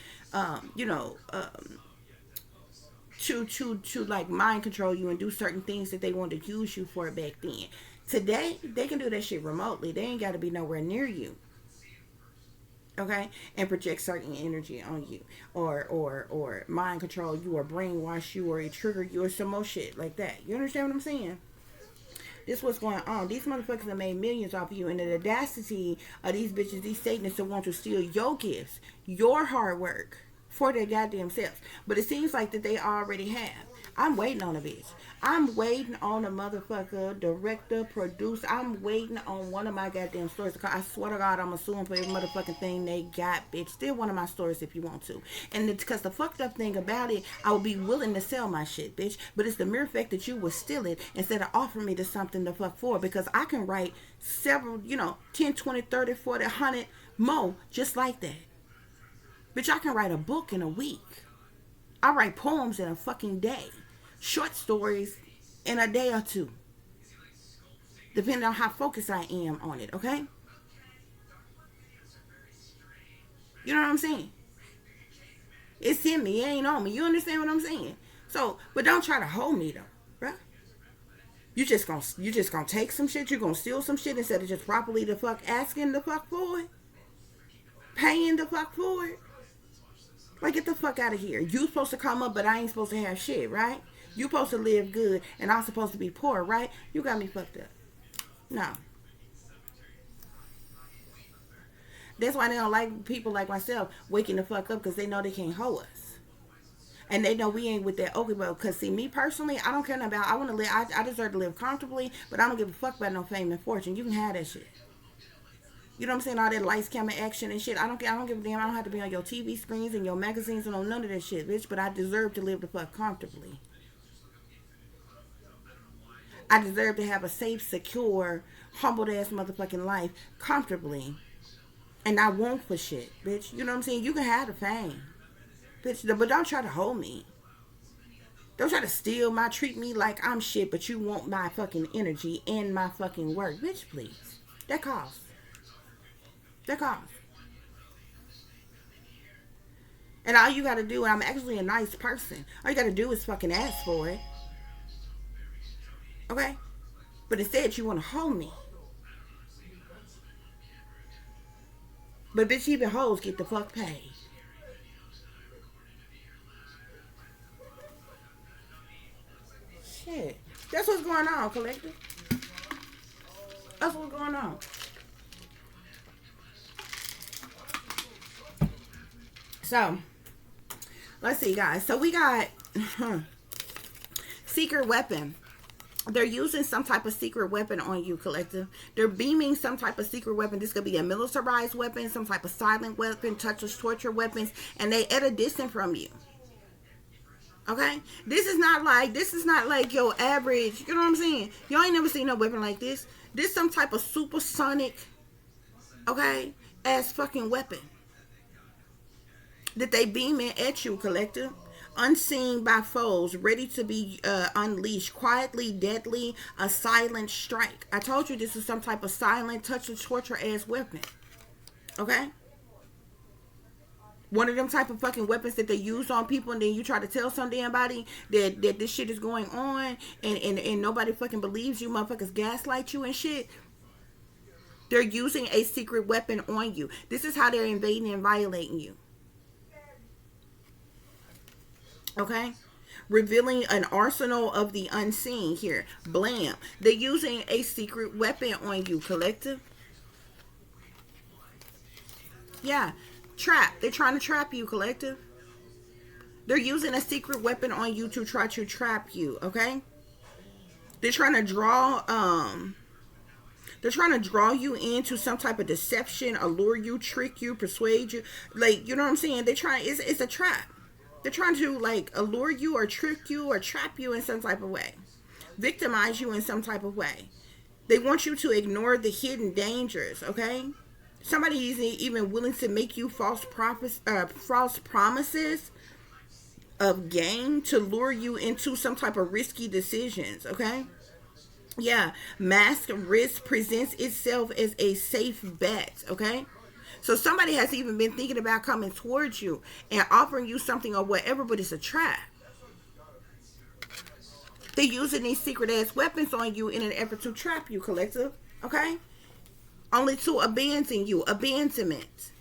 Speaker 1: to like mind control you and do certain things that they wanted to use you for back then. Today, they can do that shit remotely. They ain't got to be nowhere near you. Okay? And project certain energy on you. Or mind control you, or brainwash you, or trigger you, or some more shit like that. You understand what I'm saying? This what's going on. These motherfuckers have made millions off of you. And the audacity of these bitches, these Satanists, that want to steal your gifts, your hard work, for their goddamn selves. But it seems like that they already have. I'm waiting on a bitch. I'm waiting on a motherfucker, director, producer. I'm waiting on one of my goddamn stories. I swear to God, I'm assuming for every motherfucking thing they got, bitch. Still one of my stories if you want to. And it's because the fucked up thing about it, I would be willing to sell my shit, bitch. But it's the mere fact that you would steal it instead of offering me to something to fuck for. Because I can write several, 10, 20, 30, 40, 100 more just like that. Bitch, I can write a book in a week. I write poems in a fucking day. Short stories in a day or two. Depending on how focused I am on it, okay? You know what I'm saying? It's in me, it ain't on me. You understand what I'm saying? So, but don't try to hold me though, right? You just gonna take some shit, you're gonna steal some shit instead of just properly the fuck asking the fuck for it? Paying the fuck for it? Like, get the fuck out of here. You supposed to come up, but I ain't supposed to have shit, right? You supposed to live good, and I'm supposed to be poor, right? You got me fucked up. No. That's why they don't like people like myself waking the fuck up, because they know they can't hold us. And they know we ain't with that okay, but because see, me personally, I don't care nothing about. I want to live. I deserve to live comfortably, but I don't give a fuck about no fame and fortune. You can have that shit. You know what I'm saying? All that lights, camera, action, and shit. I don't care. I don't give a damn. I don't have to be on your TV screens and your magazines and on none of that shit, bitch. But I deserve to live the fuck comfortably. I deserve to have a safe, secure, humbled ass motherfucking life comfortably, and I won't for shit, bitch. You know what I'm saying? You can have the fame, bitch, but don't try to hold me. Don't try to steal treat me like I'm shit, but you want my fucking energy and my fucking work. Bitch, please. That costs. That costs. And all you gotta do, and I'm actually a nice person, all you gotta do is fucking ask for it. Okay? But instead you wanna hold me. But bitch, even hoes get the fuck paid. Shit. That's what's going on, collective. That's what's going on. So, let's see, guys. So we got secret weapon. They're using some type of secret weapon on you, collective. They're beaming some type of secret weapon. This could be a militarized weapon, some type of silent weapon, touchless torture weapons, and they at a distance from you. Okay? This is not like your average, you know what I'm saying? Y'all ain't never seen no weapon like this. This some type of supersonic, okay, ass fucking weapon that they beaming at you, collective. Unseen by foes, ready to be unleashed, quietly, deadly, a silent strike. I told you this is some type of silent, touchless, torture ass weapon. Okay? One of them type of fucking weapons that they use on people, and then you try to tell some damn body that this shit is going on, and nobody fucking believes you, motherfuckers gaslight you and shit. They're using a secret weapon on you. This is how they're invading and violating you. Okay? Revealing an arsenal of the unseen here. Blam. They're using a secret weapon on you, collective. Yeah. Trap. They're trying to trap you, collective. They're using a secret weapon on you to try to trap you, okay? They're trying to draw you into some type of deception, allure you, trick you, persuade you. Like, you know what I'm saying? It's a trap. They're trying to, like, allure you or trick you or trap you in some type of way. Victimize you in some type of way. They want you to ignore the hidden dangers, okay? Somebody is even willing to make you false promises of gain to lure you into some type of risky decisions, okay? Yeah, masked risk presents itself as a safe bet, okay? So somebody has even been thinking about coming towards you and offering you something or whatever, but it's a trap. They're using these secret ass weapons on you in an effort to trap you, collective. Okay? Only to abandon you. Abandonment.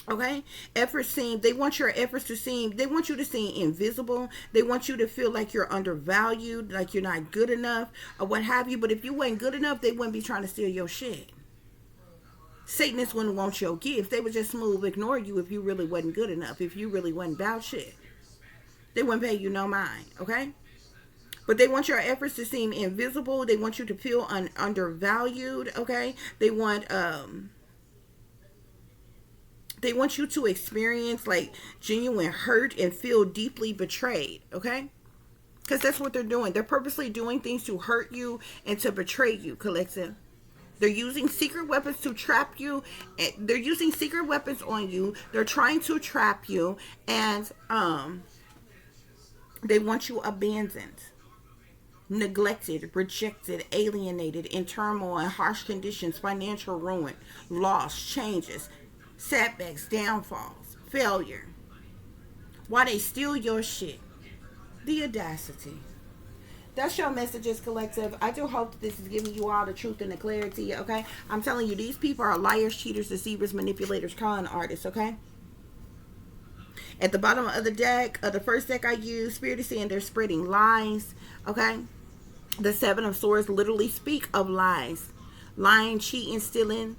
Speaker 1: Okay? They want you to seem invisible. They want you to feel like you're undervalued, like you're not good enough, or what have you. But if you weren't good enough, they wouldn't be trying to steal your shit. Satanists wouldn't want your gifts. They would just smooth ignore you if you really wasn't good enough, if you really wasn't about shit. They wouldn't pay you no mind, okay? But they want your efforts to seem invisible. They want you to feel undervalued, okay? They want you to experience like genuine hurt and feel deeply betrayed, okay? Because that's what they're doing. They're purposely doing things to hurt you and to betray you, collective. They're using secret weapons to trap you. They're using secret weapons on you. They're trying to trap you. And they want you abandoned, neglected, rejected, alienated, in turmoil and harsh conditions, financial ruin, loss, changes, setbacks, downfalls, failure. While they steal your shit. The audacity. That's your messages, collective. I do hope that this is giving you all the truth and the clarity, okay? I'm telling you, these people are liars, cheaters, deceivers, manipulators, con artists, okay? At the bottom of the deck, the first deck I used, Spirit is saying they're spreading lies. Okay. The Seven of Swords literally speak of lies. Lying, cheating, stealing,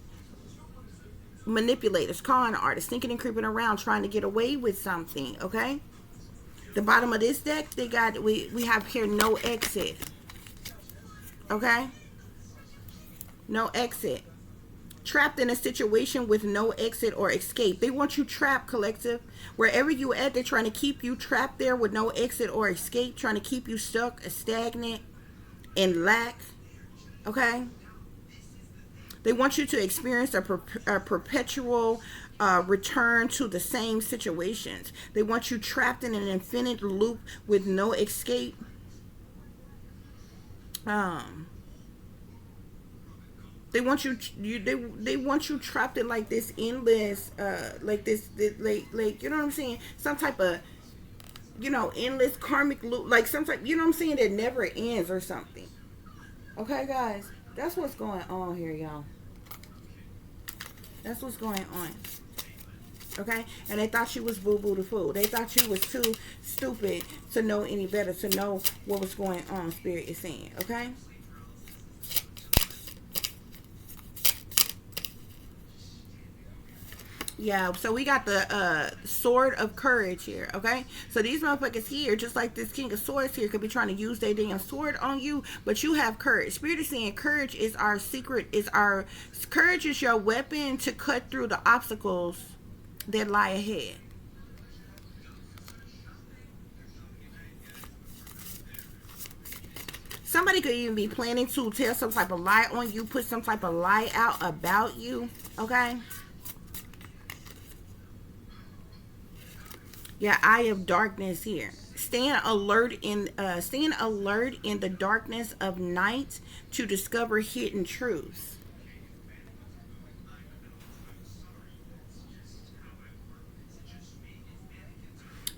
Speaker 1: manipulators, con artists, thinking and creeping around, trying to get away with something. Okay. The bottom of this deck, they got, we have here no exit. Okay. No exit. Trapped in a situation with no exit or escape. They want you trapped, collective. Wherever you at, they're trying to keep you trapped there with no exit or escape. Trying to keep you stuck, stagnant, in lack. Okay? They want you to experience a perpetual return to the same situations. They want you trapped in an infinite loop with no escape. They want they want you trapped in like this endless like this like you know what I'm saying, some type of, you know, endless karmic loop, like some type, you know what I'm saying, that never ends or something. Okay, guys, that's what's going on here, y'all. That's what's going on. Okay, and they thought she was boo-boo the fool. They thought she was too stupid to know any better, to know what was going on, Spirit is saying. Okay. Yeah, so we got the Sword of Courage here, okay? So these motherfuckers here, just like this King of Swords here, could be trying to use their damn sword on you, but you have courage. Spirit is saying courage is our secret, courage is your weapon to cut through the obstacles that lie ahead. Somebody could even be planning to tell some type of lie on you, put some type of lie out about you, okay? Yeah, eye of darkness here. Staying alert in the darkness of night to discover hidden truths.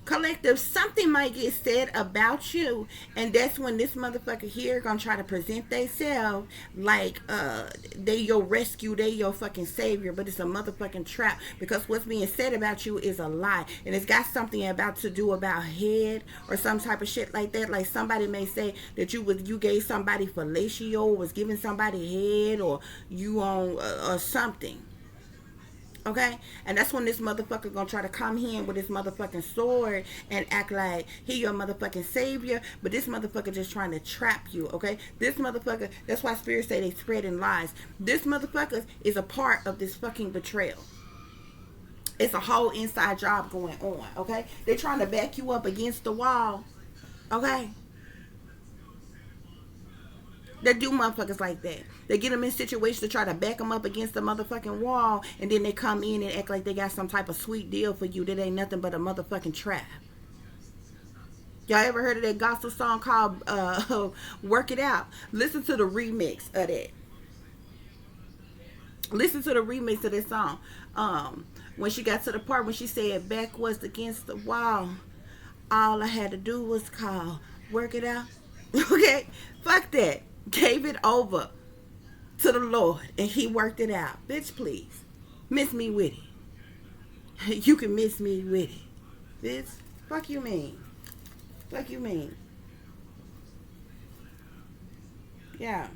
Speaker 1: Collective, something might get said about you, and that's when this motherfucker here gonna try to present themselves like they your rescue, they your fucking savior, but it's a motherfucking trap, because what's being said about you is a lie, and it's got something about to do about head or some type of shit like that. Like somebody may say that you gave somebody fellatio, was giving somebody head, or you on or something. Okay, and that's when this motherfucker gonna try to come in with his motherfucking sword and act like he your motherfucking savior, but this motherfucker just trying to trap you. Okay, this motherfucker, that's why spirits say they spreading lies. This motherfucker is a part of this fucking betrayal. It's a whole inside job going on. Okay, they're trying to back you up against the wall. Okay, they do motherfuckers like that. They get them in situations to try to back them up against the motherfucking wall, and then they come in and act like they got some type of sweet deal for you that ain't nothing but a motherfucking trap. Y'all ever heard of that gospel song called Work It Out? Listen to the remix of that. Listen to the remix of this song. When she got to the part when she said back was against the wall, all I had to do was call, work it out. Okay? Fuck that. Gave it over to the Lord, and he worked it out. Bitch, please. Miss me with it. You can miss me with it. Bitch, fuck you mean. Fuck you mean. Yeah.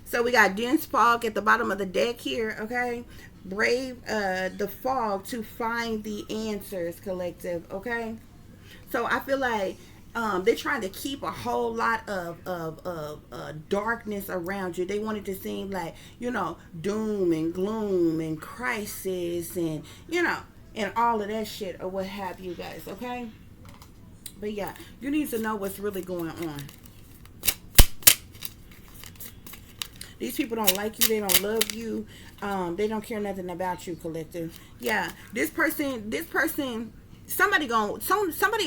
Speaker 1: So we got dense fog at the bottom of the deck here, okay? Brave the fog to find the answers, collective, okay? So I feel like they're trying to keep a whole lot of darkness around you. They want it to seem like, you know, doom and gloom and crisis and, you know, and all of that shit or what have you guys, okay? But yeah, you need to know what's really going on. These people don't like you. They don't love you. They don't care nothing about you, collective. Yeah, this person, somebody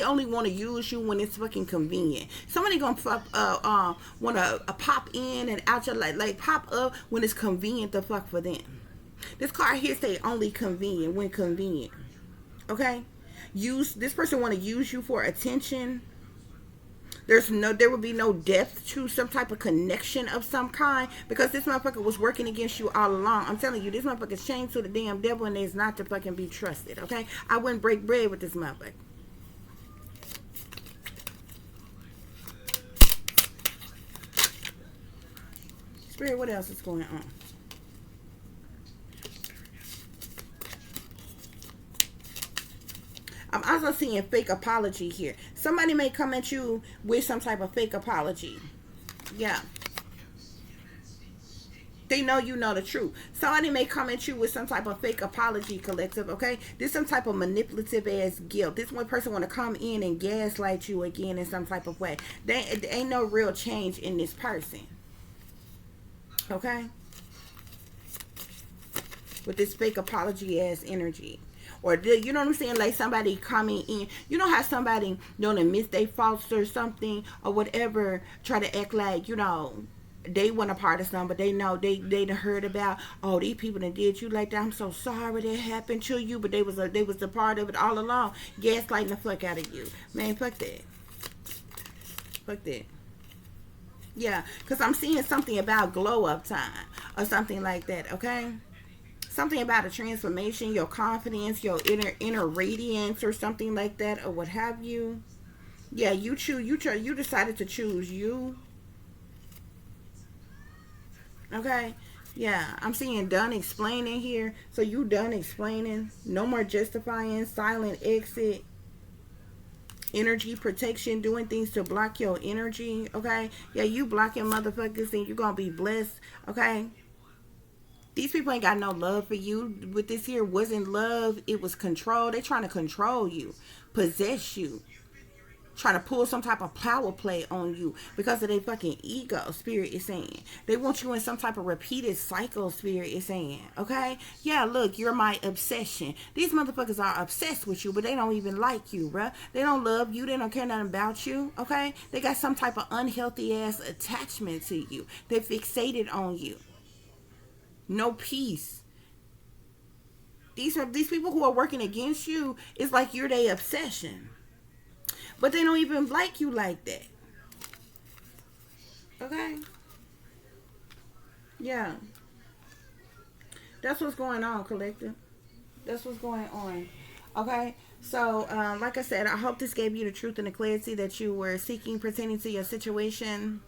Speaker 1: only want to use you when it's fucking convenient. Somebody gonna want to pop in and out your like pop up when it's convenient to fuck for them. This card here say only convenient when convenient. Okay, this person want to use you for attention. There will be no depth to some type of connection of some kind, because this motherfucker was working against you all along. I'm telling you, this motherfucker's chained to the damn devil and is not to fucking be trusted, okay? I wouldn't break bread with this motherfucker. Spirit, what else is going on? I'm also seeing fake apology here. Somebody may come at you with some type of fake apology. Yeah. They know you know the truth. Somebody may come at you with some type of fake apology, collective, okay? This some type of manipulative ass guilt. This one person want to come in and gaslight you again in some type of way. There ain't no real change in this person. Okay? With this fake apology ass energy. Or, you know what I'm saying? Like somebody coming in. You know how somebody don't admit they faults or something or whatever, try to act like, you know, they want a part of something, but they know they done heard about, oh, these people that did you like that. I'm so sorry that happened to you, but they was a part of it all along. Gaslighting the fuck out of you. Man, fuck that. Fuck that. Yeah, because I'm seeing something about glow up time or something like that, okay? Something about a transformation, your confidence, your inner radiance or something like that, or what have you. Yeah, you decided to choose you. Okay? Yeah, I'm seeing done explaining here. So you done explaining. No more justifying, silent exit. Energy protection, doing things to block your energy, okay? Yeah, you blocking motherfuckers and you're gonna be blessed, okay? These people ain't got no love for you. With this here wasn't love, it was control. They trying to control you, possess you, trying to pull some type of power play on you because of their fucking ego. Spirit is saying they want you in some type of repeated cycle. Spirit is saying, okay, yeah, look, you're my obsession. These motherfuckers are obsessed with you, but they don't even like you, bruh. They don't love you. They don't care nothing about you, okay? They got some type of unhealthy ass attachment to you. They're fixated on you. No peace. These people who are working against you. It's like you're their obsession, but they don't even like you like that. Okay. Yeah. That's what's going on, collective. That's what's going on. Okay. So, like I said, I hope this gave you the truth and the clarity that you were seeking pertaining to your situation.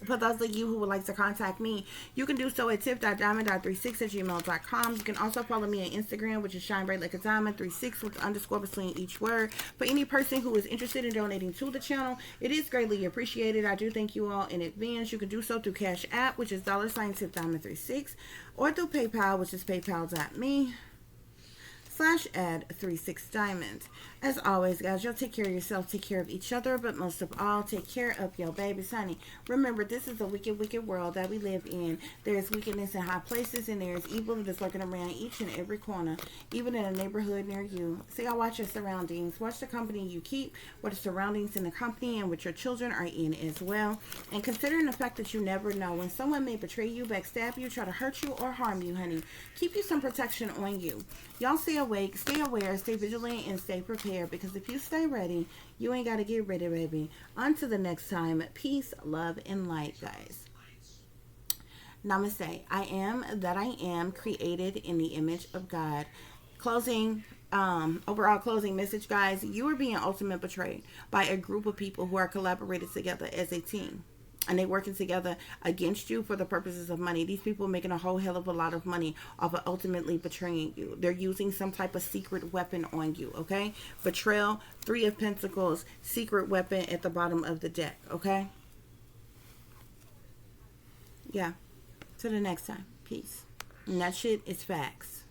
Speaker 1: For those of you who would like to contact me, you can do so at tip.diamond.36@gmail.com. You can also follow me on Instagram, which is shine bright like a diamond 36 with underscore between each word. For any person who is interested in donating to the channel, it is greatly appreciated. I do thank you all in advance. You can do so through Cash App, which is $tip-diamond36, or through PayPal, which is paypal.me/add36diamond. As always, guys, y'all take care of yourself, take care of each other, but most of all, take care of your babies, honey. Remember, this is a wicked, wicked world that we live in. There is wickedness in high places, and there is evil that is lurking around each and every corner, even in a neighborhood near you. So y'all watch your surroundings. Watch the company you keep, what the surroundings in the company and what your children are in as well. And considering the fact that you never know when someone may betray you, backstab you, try to hurt you, or harm you, honey, keep you some protection on you. Y'all stay awake, stay aware, stay vigilant, and stay prepared. Because if you stay ready, you ain't got to get ready, baby. Until the next time, peace, love, and light, guys. Namaste. I am that I am, created in the image of God. Closing, overall closing message, guys. You are being ultimately betrayed by a group of people who are collaborated together as a team. And they working together against you for the purposes of money. These people are making a whole hell of a lot of money off of ultimately betraying you. They're using some type of secret weapon on you, okay? Betrayal, 3 of Pentacles, secret weapon at the bottom of the deck, okay? Yeah. Till the next time. Peace. And that shit is facts.